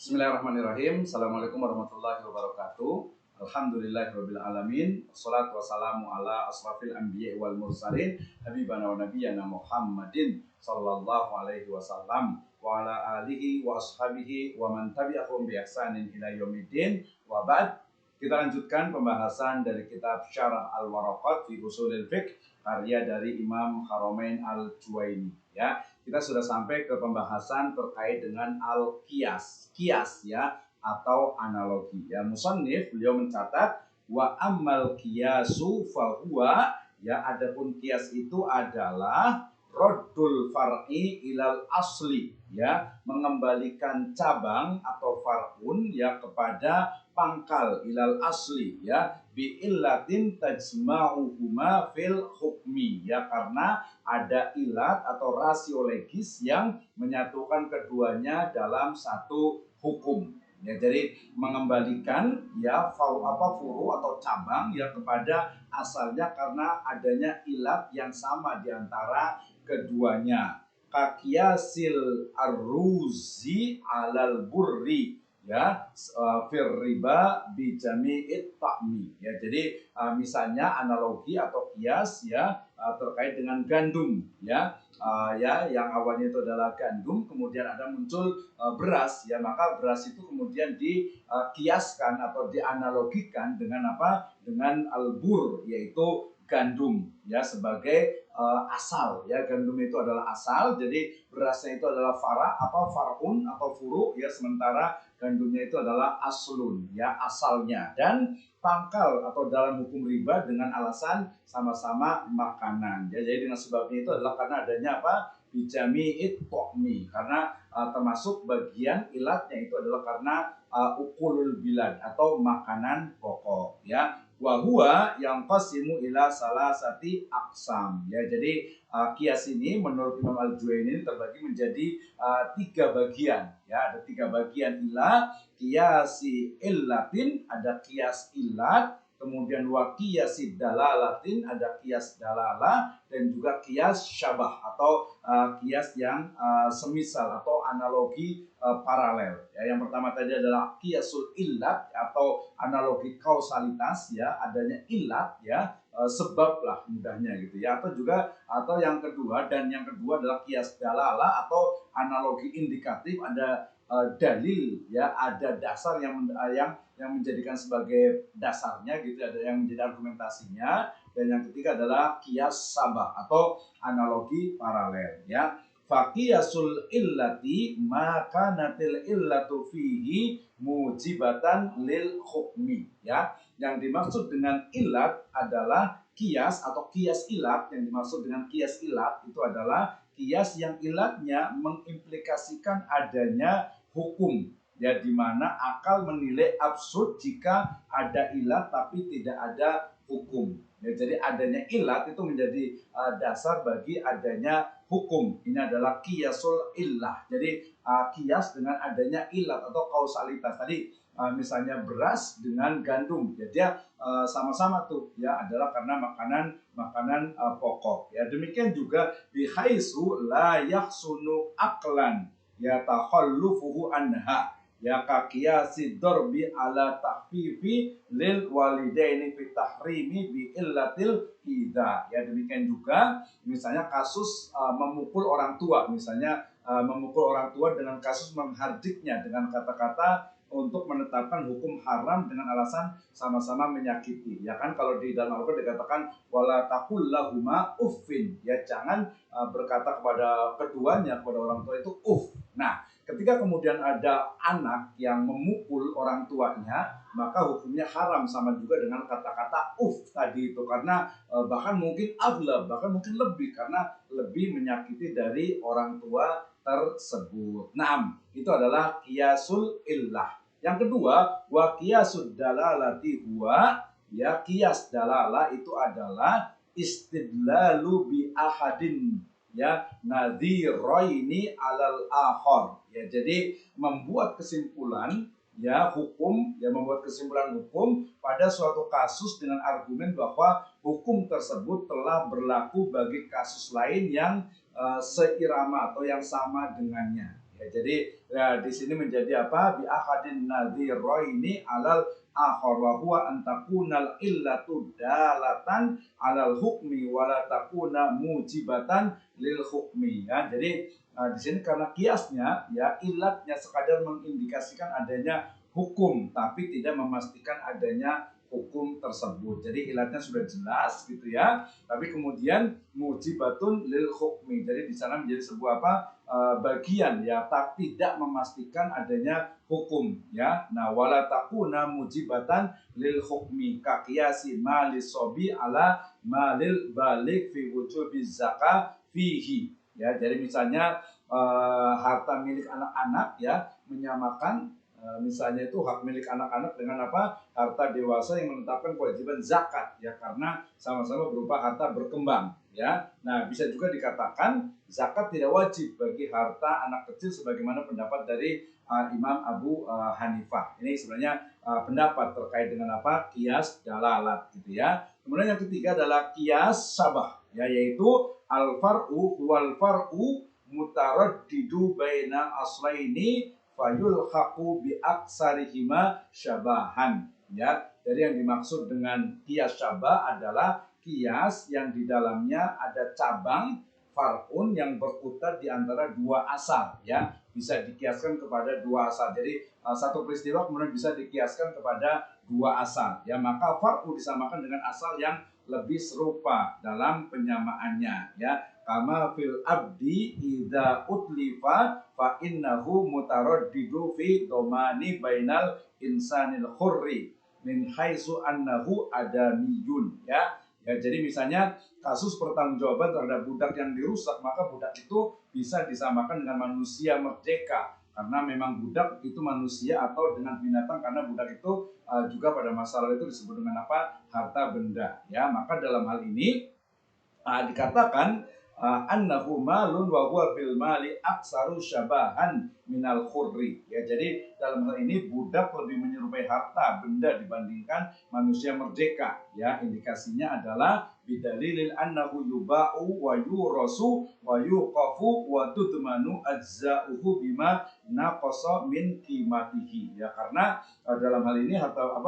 Bismillahirrahmanirrahim. Assalamualaikum warahmatullahi wabarakatuh. Alhamdulillahirabbil alamin. Wassalatu wassalamu ala asrafil anbiya'i wal mursalin habibana wa nabiyyana Muhammadin sallallahu alaihi wasallam wa ala alihi wa ashabihi wa man tabi'ahum bi ihsanin ila yaumiddin. Wa ba'd. Kita lanjutkan pembahasan dari kitab Syarah Al-Waraqat fi Ushulil Fiqh karya dari Imam Haramain Al-Juwaini, ya. Kita sudah sampai ke pembahasan terkait dengan al-qiyas, qiyas ya, atau analogi. Ya, musannif beliau mencatat wa ammal qiyasu fa huwa, ya, adapun qiyas itu adalah raddul far'i ilal asli, ya, mengembalikan cabang atau far'un ya kepada pangkal ilal asli, ya, bi illatin tajma'uhuma fil hukmi, ya, karena ada ilat atau rasio legis yang menyatukan keduanya dalam satu hukum. Ya, jadi mengembalikan ya furu atau cabang ya kepada asalnya karena adanya ilat yang sama di antara keduanya. Kaqiyasil arruzi alal burri, ya, fir riba bi jami'it ta'mi, ya. Jadi misalnya analogi atau qiyas ya terkait dengan gandum, ya, ya, yang awalnya itu adalah gandum, kemudian ada muncul beras, ya, maka beras itu kemudian dikiaskan atau dianalogikan dengan apa? Dengan albur, yaitu gandum, ya, sebagai asal, ya. Gandum itu adalah asal, jadi berasnya itu adalah far'un atau furu, ya, sementara gandumnya itu adalah aslun, ya, asalnya. Dan pangkal atau dalam hukum riba dengan alasan sama-sama makanan, ya. Jadi dengan sebabnya itu adalah karena adanya apa? Bijami'it to'mi, karena termasuk bagian ilatnya itu adalah karena ukulul bilad atau makanan pokok, ya. Wahua yang qasimu ila salasati aqsam, ya. Jadi qiyas ini menurut Imam Al-Juwaini terbagi menjadi 3 bagian, ya. Ada 3 bagian ilah, qiyasi illatin, ada qiyas illat, kemudian wa qiyasi dalalatin, ada qiyas dalalah, dan juga qiyas syabah atau qiyas yang semisal atau analogi paralel. Ya, yang pertama tadi adalah qiyasul illat atau analogi kausalitas, ya, adanya illat, ya, sebab lah mudahnya gitu, ya. Atau yang kedua adalah qiyas dalalah atau analogi indikatif, ada dalil, ya, ada dasar yang menjadikan sebagai dasarnya gitu, ada yang menjadi argumentasinya. Dan yang ketiga adalah qiyas sabah atau analogi paralel, ya. Faqiyasul illati maka natil illatu fihi mujibatan lil hukmi, ya. Yang dimaksud dengan ilat adalah qiyas atau qiyas ilat. Yang dimaksud dengan qiyas ilat itu adalah qiyas yang ilatnya mengimplikasikan adanya hukum, ya, di mana akal menilai absurd jika ada ilat tapi tidak ada hukum. Ya, jadi adanya ilat itu menjadi dasar bagi adanya hukum. Ini adalah qiyasul illah. Jadi qiyas dengan adanya ilat atau kausalitas. Tadi misalnya beras dengan gandum, ya, dia sama-sama tuh, ya, adalah karena makanan pokok, ya. Demikian juga bihaisu la yahsunu aqlan ya takhallufuhu anha, ya, kaqiyasi darbi ala tahfifi lil walidaini fi tahrimi bi illatil ida, ya. Demikian juga misalnya kasus memukul orang tua, misalnya memukul orang tua dengan kasus menghardiknya dengan kata-kata untuk menetapkan hukum haram dengan alasan sama-sama menyakiti, ya kan. Kalau di dalam Al-Qur'an dikatakan wala taqul lahuma uffin, ya, jangan berkata kepada keduanya, kepada orang tua itu Nah, ketika kemudian ada anak yang memukul orang tuanya, maka hukumnya haram sama juga dengan kata-kata tadi itu, karena bahkan mungkin bahkan mungkin lebih, karena lebih menyakiti dari orang tua tersebut. Nah, itu adalah qiyasul illah. Yang kedua, wa qiyasud dalalati huwa, ya, qiyas dalalah itu adalah istidlalu bi ahadin, ya, nadhiraini alal akhar, ya. Jadi membuat kesimpulan, ya, membuat kesimpulan hukum pada suatu kasus dengan argumen bahwa hukum tersebut telah berlaku bagi kasus lain yang seirama atau yang sama dengannya. Ya, jadi di sini menjadi apa? Bi ahadin nadhiraini alal akhar wa huwa an takunal illatu dalatan alal hukmi wa la takuna mujibatan lil hukmi. Ya, jadi di sini karena kiasnya ya ilatnya sekadar mengindikasikan adanya hukum tapi tidak memastikan adanya hukum tersebut. Jadi ilatnya sudah jelas gitu ya. Tapi kemudian mujibatun lil hukmi. Jadi di sana menjadi sebuah apa? Bagian ya, tapi tidak memastikan adanya hukum ya. Nah, wala takuna mujibatan lil hukmi ka qiyasi malis sobi ala malil balik fi wujubi zakah fihi. Ya, jadi misalnya harta milik anak-anak ya menyamakan misalnya itu hak milik anak-anak dengan apa? Harta dewasa yang menetapkan kewajiban zakat ya, karena sama-sama berupa harta berkembang ya. Nah, bisa juga dikatakan zakat tidak wajib bagi harta anak kecil sebagaimana pendapat dari Imam Abu Hanifah. Ini sebenarnya pendapat terkait dengan apa? Qiyas dalalat gitu ya. Kemudian yang ketiga adalah qiyas sabah ya, yaitu al-far'u wal far'u mutaraddidu baina aslaini fayul haku bi aksarihima syabahan ya. Jadi yang dimaksud dengan kias syabah adalah kias yang di dalamnya ada cabang far'un yang berkutat di antara dua asal ya, bisa dikiaskan kepada dua asal. Jadi satu peristiwa kemudian bisa dikiaskan kepada dua asal ya, maka far'u disamakan dengan asal yang lebih serupa dalam penyamaannya ya. Kama fil abdi idza utlifa fa innahu mutaraddidu fi domani bainal insanil hurri min haitsu annahu adamiyun ya. Ya, jadi misalnya kasus pertanggungjawaban terhadap budak yang dirusak, maka budak itu bisa disamakan dengan manusia merdeka karena memang budak itu manusia, atau dengan binatang karena budak itu juga pada masa lalu itu disebut dengan apa? Harta benda ya. Maka dalam hal ini dikatakan annahu malun wa huwa bil mali aksaru syabahan minal khurri ya. Jadi dalam hal ini budak lebih menyerupai harta benda dibandingkan manusia merdeka ya. Indikasinya adalah bidalilil annahu yuba'u wa yurasu wa yuqafu wa tudmanu ajza'uhu bima naqasa min qimatihi ya. Karena dalam hal ini harta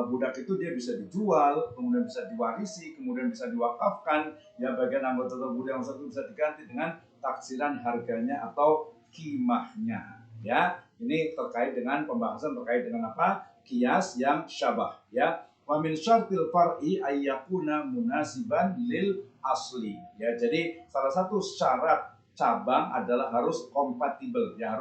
budak itu dia bisa dijual, kemudian bisa diwarisi, kemudian bisa diwakafkan ya. Bagian anggota tubuh yang satu bisa diganti dengan taksiran harganya atau kimahnya ya. Ini terkait dengan pembahasan terkait dengan apa? Qiyas yang syabah ya. Wa min syartil far'i ayyakuna munasiban lil asli ya. Jadi salah satu syarat cabang adalah harus kompatibel ya,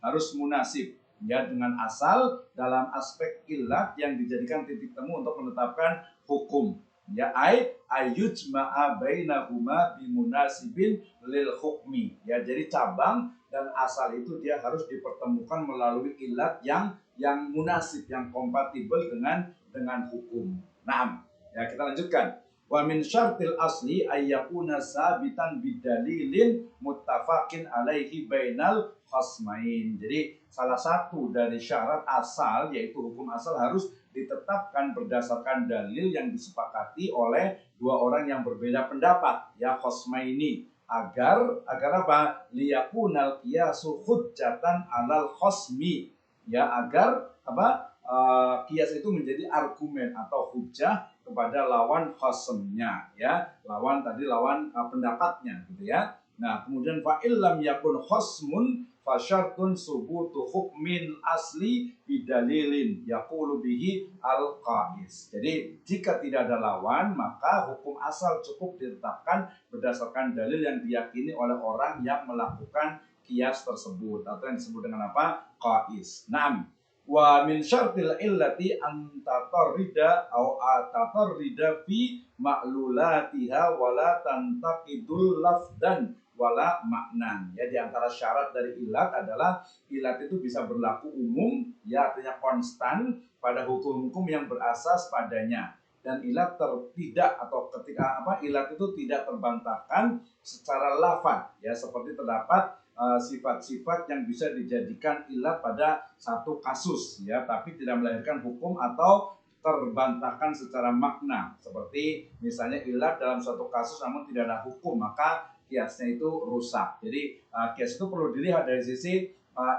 harus munasib ya dengan asal dalam aspek ilat yang dijadikan titik temu untuk menetapkan hukum ya. Ayujma'a bainahuma bimunasibin lil hukmi ya. Jadi cabang dan asal itu dia harus dipertemukan melalui ilat yang munasib, yang kompatibel dengan hukum. Nah, ya kita lanjutkan. Wa min syartil asli ayyakuna sabitan bidalilin muttafaqin alaihi bainal khasmain. Jadi salah satu dari syarat asal yaitu hukum asal harus ditetapkan berdasarkan dalil yang disepakati oleh dua orang yang berbeda pendapat ya, khasmaini, agar apa? Liyakunal qiyasu hujjatan alal khasmi ya, agar apa? Qiyas itu menjadi argumen atau hujjah kepada lawan khasmnya ya, lawan pendapatnya gitu ya. Nah, kemudian fa illam yakun khasmun fa syartun subutu hukmin asli bidalilin yaqulu bihi al-qais. Jadi jika tidak ada lawan, maka hukum asal cukup ditetapkan berdasarkan dalil yang diyakini oleh orang yang melakukan qiyas tersebut atau yang disebut dengan apa? Qais. Naam. Wa min syartil illati an tatarrida au atatarrida fi ma'lulatiha wala tantaqidul lafdan wala maknan ya. Di antara syarat dari ilat adalah ilat itu bisa berlaku umum ya, artinya konstan pada hukum-hukum yang berasas padanya, dan ilat tidak atau ketika ilat itu tidak terbantahkan secara lafaz ya, seperti terdapat sifat-sifat yang bisa dijadikan ilat pada satu kasus ya, tapi tidak melahirkan hukum atau terbantahkan secara makna. Seperti misalnya ilat dalam suatu kasus namun tidak ada hukum, maka kiasnya itu rusak. Jadi kias itu perlu dilihat dari sisi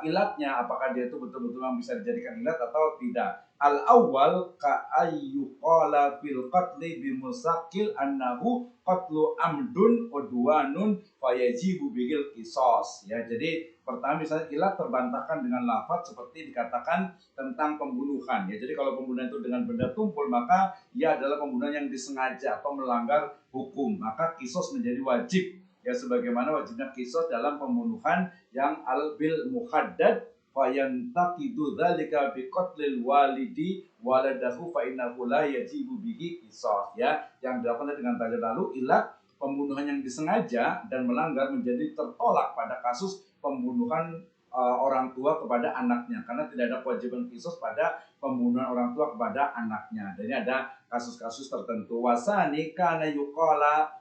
ilatnya, apakah dia itu betul-betul yang bisa dijadikan ilat atau tidak. Al-awwal ka ayyuqala fil qatli bimusakil annahu qatlu amdun udwanun fayajibu bihil qisas. Ya, jadi pertama misalnya ilat terbantahkan dengan lafaz seperti dikatakan tentang pembunuhan. Ya, jadi kalau pembunuhan itu dengan benda tumpul maka ia adalah pembunuhan yang disengaja atau melanggar hukum. Maka qisas menjadi wajib. Ya, sebagaimana wajibnya qisas dalam pembunuhan yang al-bil muhaddad fayantaqidu dzalika biqatlil walidi waladahu fa innahu la yajibu bihi qisas. Ya, yang dilakukan dengan tadi lalu ilat pembunuhan yang disengaja dan melanggar menjadi tertolak pada kasus pembunuhan orang tua kepada anaknya, karena tidak ada kewajiban qisas pada pembunuhan orang tua kepada anaknya. Dan ini ada kasus-kasus tertentu. Wasani kana yuqala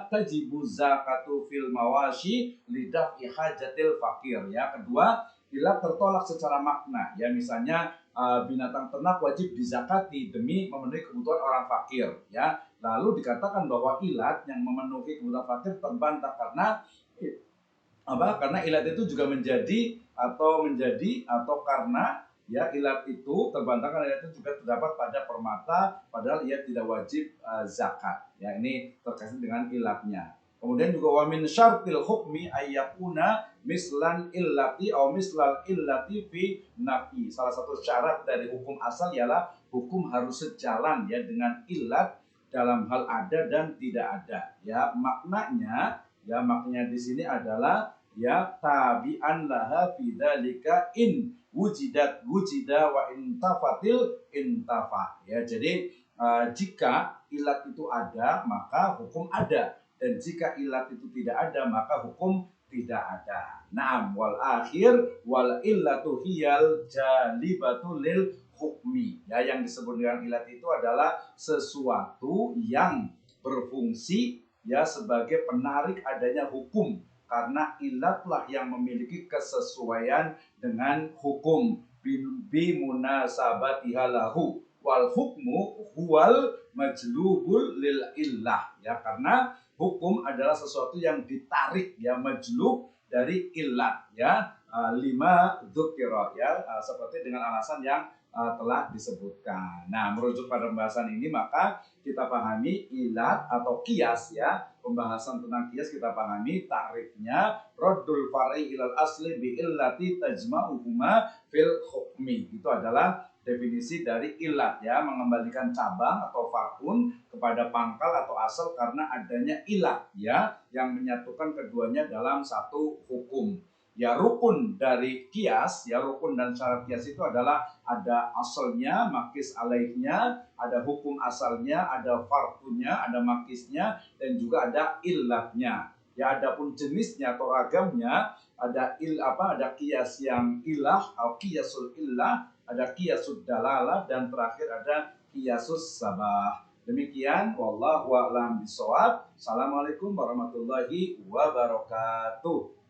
tajibu zakatu fil mawashi lidaf'i hajatil fakir. Ya, kedua, ilat tertolak secara makna. Ya, misalnya binatang ternak wajib dizakati demi memenuhi kebutuhan orang fakir. Ya, lalu dikatakan bahwa ilat yang memenuhi kebutuhan fakir terbantah karena karena ilat itu juga menjadi atau karena ya ilat itu terbantahkan, ilat itu juga terdapat pada permata padahal ia tidak wajib zakat. Ya, ini terkait dengan ilatnya. Kemudian juga wa min syartil hukmi ayyakuna mislan illati atau mislal illati fi nafi. Salah satu syarat dari hukum asal ialah hukum harus sejalan ya dengan ilat dalam hal ada dan tidak ada. Ya, maknanya di sini adalah ya tabi'an laha fi dzalika in wujida wa intafatil intafa. Ya, jadi jika ilat itu ada maka hukum ada, dan jika ilat itu tidak ada maka hukum tidak ada. Naam wal akhir wal illatu hiyal jalibatu lil hukmi. Ya, yang disebut dengan ilat itu adalah sesuatu yang berfungsi ya sebagai penarik adanya hukum, karena ilatlah yang memiliki kesesuaian dengan hukum bimunasabatiha lahu wal hukmu huwal majlubul lil illah. Ya, karena hukum adalah sesuatu yang ditarik ya majlub dari ilat ya lima dzukira ya seperti dengan alasan yang telah disebutkan. Nah, merujuk pada pembahasan ini maka kita pahami ilat atau kias ya. Pembahasan tentang kias kita pahami takrifnya raddul far'i ilal asli bi illati tajma'uhuma fil hukmi. Itu adalah definisi dari ilat ya, mengembalikan cabang atau far'un kepada pangkal atau asal karena adanya ilat ya yang menyatukan keduanya dalam satu hukum. Ya, rukun dari kias, ya rukun dan syarat kias itu adalah ada asalnya, makis alaihnya, ada hukum asalnya, ada fardunya, ada makisnya, dan juga ada ilatnya. Ya, adapun jenisnya atau ragamnya ada ada kias yang ilah atau kiasul ilah, ada kiasud dalalah, dan terakhir ada kiasus sabah. Demikian, wallahu a'lam bishawab. Assalamualaikum warahmatullahi wabarakatuh.